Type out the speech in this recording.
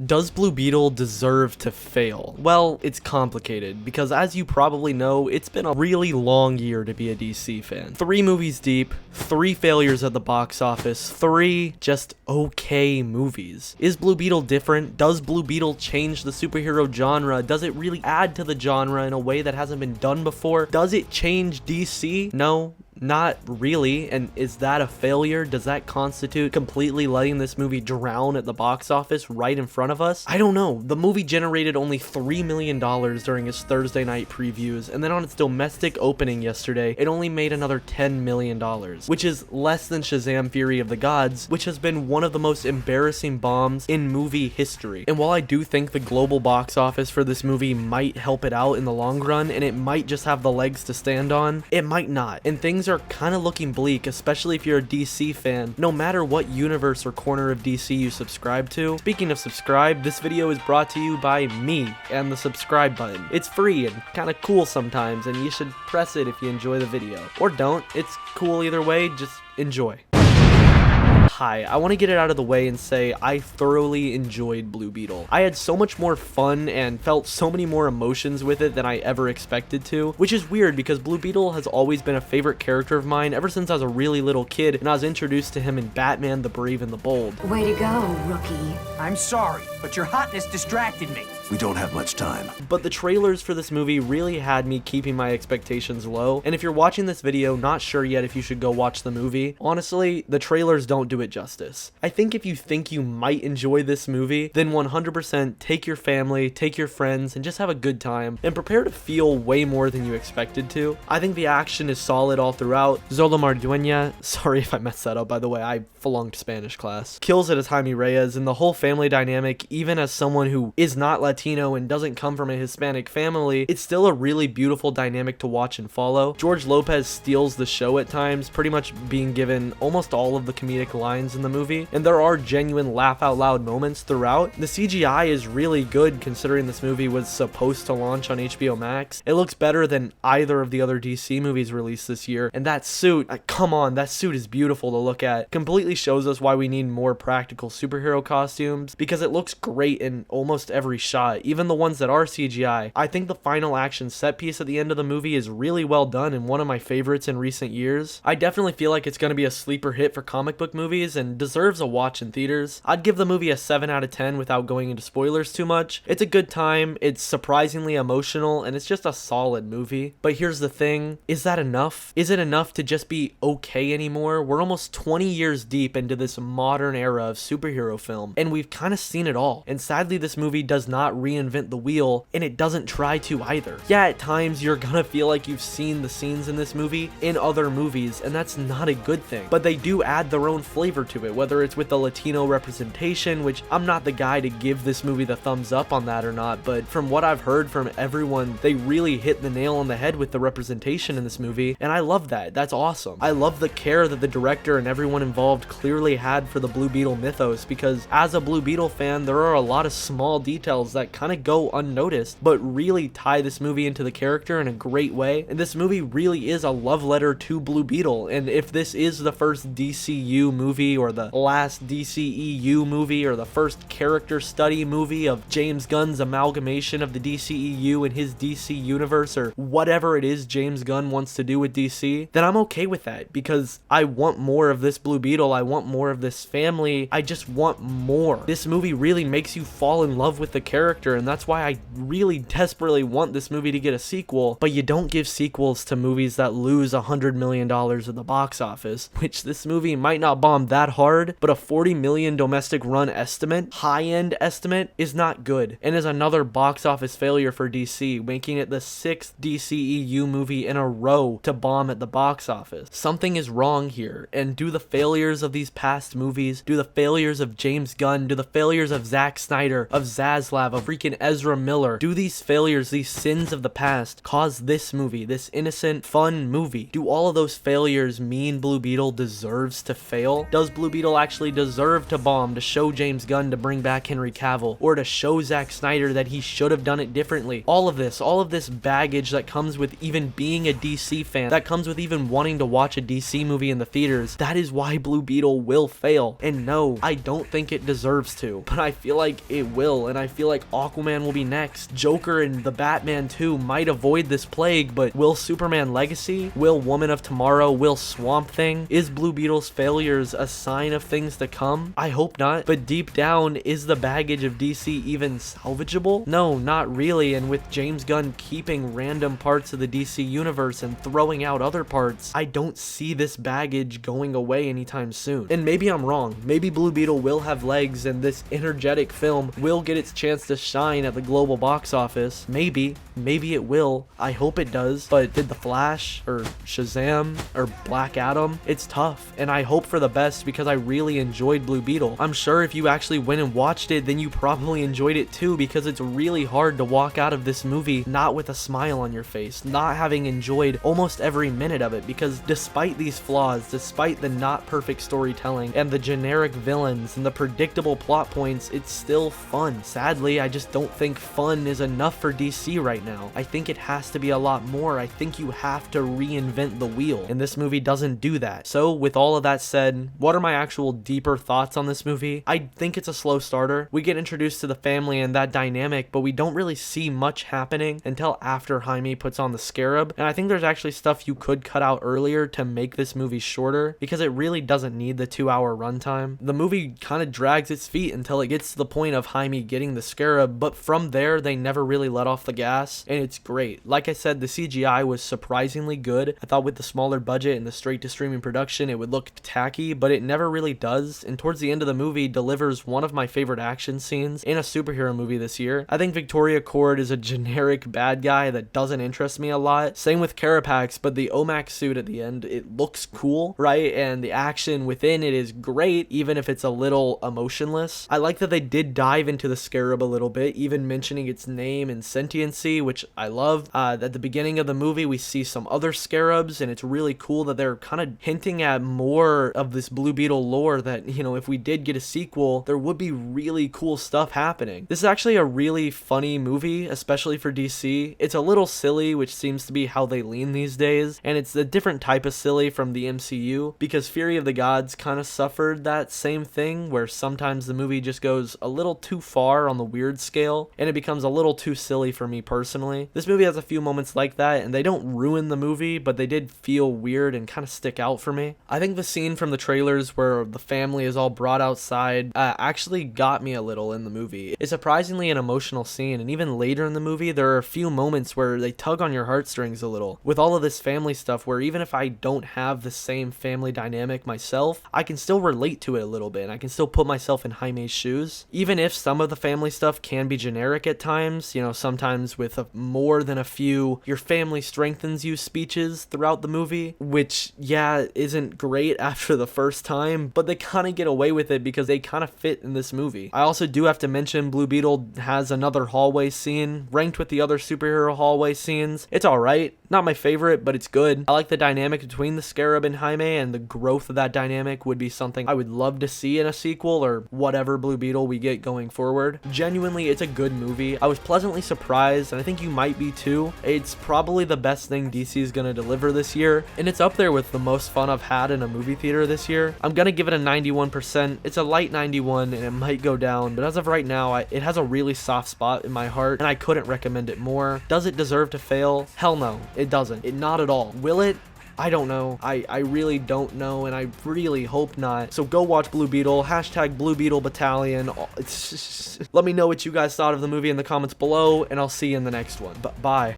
Does Blue Beetle deserve to fail? Well, it's complicated, because as you probably know, it's been a really long year to be a DC fan. 3 movies deep, 3 failures at the box office, 3 just okay movies. Is Blue Beetle different? Does Blue Beetle change the superhero genre? Does it really add to the genre in a way that hasn't been done before? Does it change DC? No. Not really. And is that a failure? Does that constitute completely letting this movie drown at the box office right in front of us? I don't know. The movie generated only $3 million during its Thursday night previews, and then on its domestic opening yesterday, it only made another $10 million, which is less than Shazam! Fury of the Gods, which has been one of the most embarrassing bombs in movie history. And while I do think the global box office for this movie might help it out in the long run, and it might just have the legs to stand on, it might not. And things are kind of looking bleak, especially if you're a DC fan, no matter what universe or corner of DC you subscribe to. Speaking of subscribe, this video is brought to you by me and the subscribe button. It's free and kind of cool sometimes, and you should press it if you enjoy the video. Or don't, it's cool either way, just enjoy. Hi, I want to get it out of the way and say I thoroughly enjoyed Blue Beetle. I had so much more fun and felt so many more emotions with it than I ever expected to, which is weird because Blue Beetle has always been a favorite character of mine ever since I was a really little kid and I was introduced to him in Batman the Brave and the Bold. Way to go, rookie. I'm sorry, but your hotness distracted me. We don't have much time. But the trailers for this movie really had me keeping my expectations low, and if you're watching this video not sure yet if you should go watch the movie, honestly, the trailers don't do it justice. I think if you think you might enjoy this movie, then 100% take your family, take your friends, and just have a good time, and prepare to feel way more than you expected to. I think the action is solid all throughout. Xolo Maridueña, sorry if I messed that up by the way, I flunked Spanish class, kills it as Jaime Reyes, and the whole family dynamic, even as someone who is not Latino and doesn't come from a Hispanic family, it's still a really beautiful dynamic to watch and follow. George Lopez steals the show at times, pretty much being given almost all of the comedic lines in the movie, and there are genuine laugh out loud moments throughout. The CGI is really good considering this movie was supposed to launch on HBO Max. It looks better than either of the other DC movies released this year, and that suit, come on, that suit is beautiful to look at. Completely shows us why we need more practical superhero costumes, because it looks great in almost every shot, even the ones that are CGI. I think the final action set piece at the end of the movie is really well done and one of my favorites in recent years. I definitely feel like it's going to be a sleeper hit for comic book movies and deserves a watch in theaters. I'd give the movie a 7 out of 10 without going into spoilers too much. It's a good time, it's surprisingly emotional, and it's just a solid movie. But here's the thing, is that enough? Is it enough to just be okay anymore? We're almost 20 years deep into this modern era of superhero film, and we've kind of seen it all. And sadly, this movie does not reinvent the wheel, and it doesn't try to either. Yeah, at times you're gonna feel like you've seen the scenes in this movie in other movies, and that's not a good thing. But they do add their own flavor to it, whether it's with the Latino representation, which I'm not the guy to give this movie the thumbs up on that or not, but from what I've heard from everyone, they really hit the nail on the head with the representation in this movie, and I love that. That's awesome. I love the care that the director and everyone involved clearly had for the Blue Beetle mythos, because as a Blue Beetle fan, there are a lot of small details that kind of go unnoticed, but really tie this movie into the character in a great way. And this movie really is a love letter to Blue Beetle, and if this is the first DCU movie or the last DCEU movie or the first character study movie of James Gunn's amalgamation of the DCEU and his DC universe, or whatever it is James Gunn wants to do with DC, then I'm okay with that, because I want more of this Blue Beetle, I want more of this family, I just want more. This movie really makes you fall in love with the character, and that's why I really desperately want this movie to get a sequel. But you don't give sequels to movies that lose $100 million at the box office, which this movie might not bomb that hard, but a 40 million domestic run estimate, high-end estimate, is not good, and is another box office failure for DC, making it the 6th DCEU movie in a row to bomb at the box office. Something is wrong here, and do the failures of these past movies, do the failures of James Gunn, do the failures of Zack Snyder, of Zaslav, of freaking Ezra Miller? Do these failures, these sins of the past, cause this movie, this innocent, fun movie? Do all of those failures mean Blue Beetle deserves to fail? Does Blue Beetle actually deserve to bomb, to show James Gunn to bring back Henry Cavill, or to show Zack Snyder that he should have done it differently? All of this baggage that comes with even being a DC fan, that comes with even wanting to watch a DC movie in the theaters, that is why Blue Beetle will fail. And no, I don't think it deserves to, but I feel like it will, and I feel like Aquaman will be next. Joker and the Batman 2 might avoid this plague, but will Superman Legacy? Will Woman of Tomorrow? Will Swamp Thing? Is Blue Beetle's failures a sign of things to come? I hope not, but deep down, is the baggage of DC even salvageable? No, not really, and with James Gunn keeping random parts of the DC universe and throwing out other parts, I don't see this baggage going away anytime soon. And maybe I'm wrong. Maybe Blue Beetle will have legs and this energetic film will get its chance to shine at the global box office. Maybe it will. I hope it does. But did The Flash or Shazam or Black Adam? It's tough, and I hope for the best because I really enjoyed Blue Beetle. I'm sure if you actually went and watched it, then you probably enjoyed it too, because it's really hard to walk out of this movie not with a smile on your face, not having enjoyed almost every minute of it, because despite these flaws, despite the not perfect storytelling and the generic villains and the predictable plot points, it's still fun. Sadly, I just don't think fun is enough for DC right now. I think it has to be a lot more. I think you have to reinvent the wheel, and this movie doesn't do that. So with all of that said, what are my actual deeper thoughts on this movie? I think it's a slow starter. We get introduced to the family and that dynamic, but we don't really see much happening until after Jaime puts on the scarab, and I think there's actually stuff you could cut out earlier to make this movie shorter, because it really doesn't need the 2-hour runtime. The movie kind of drags its feet until it gets to the point of Jaime getting the scarab, but from there they never really let off the gas, and it's great. Like I said, the CGI was surprisingly good. I thought with the smaller budget and the straight to streaming production it would look tacky, but it never really does, and towards the end of the movie delivers one of my favorite action scenes in a superhero movie this year. I think Victoria Cord is a generic bad guy that doesn't interest me a lot. Same with Carapax, but the OMAC suit at the end, it looks cool, right? And the action within it is great, even if it's a little emotionless. I like that they did dive into the scarab a little bit, even mentioning its name and sentiency, which I love. At the beginning of the movie, we see some other scarabs, and it's really cool that they're kind of hinting at more of this Blue Beetle lore that, you know, if we did get a sequel, there would be really cool stuff happening. This is actually a really funny movie, especially for DC. It's a little silly, which seems to be how they lean these days, and it's a different type of silly from the MCU, because Fury of the Gods kind of suffered that same thing, where sometimes the movie just goes a little too far on the weird scale, and it becomes a little too silly for me personally. This movie has a few moments like that, and they don't ruin the movie, but they did feel weird and kind of stick out for me. I think the scene from the trailers where the family is all brought outside actually got me a little in the movie. It's surprisingly an emotional scene, and even later in the movie there are a few moments where they tug on your heartstrings a little with all of this family stuff, where even if I don't have the same family dynamic myself, I can still relate to it a little bit, and I can still put myself in Jaime's shoes. Even if some of the family stuff can be generic at times, you know, sometimes with more than a few your family strengthens you speeches throughout the movie, which yeah isn't great after the first time, but they kind of get away with it because they kind of fit in this movie. I also do have to mention Blue Beetle has another hallway scene ranked with the other superhero hallway scenes. It's alright, not my favorite, but it's good. I like the dynamic between the Scarab and Jaime, and the growth of that dynamic would be something I would love to see in a sequel or whatever Blue Beetle we get going forward. Genuinely, it's a good movie. I was pleasantly surprised, and I think you might be too. It's probably the best thing DC is going to deliver this year, and it's up there with the most fun I've had in a movie theater this year. I'm going to give it a 91%. It's a light 91, and it might go down, but as of right now, it has a really soft spot in my heart, and I couldn't recommend it more. Does it deserve to fail? Hell no, it doesn't. Not at all. Will it? I don't know. I really don't know, and I really hope not. So go watch Blue Beetle, hashtag Blue Beetle Battalion. Let me know what you guys thought of the movie in the comments below, and I'll see you in the next one. Bye.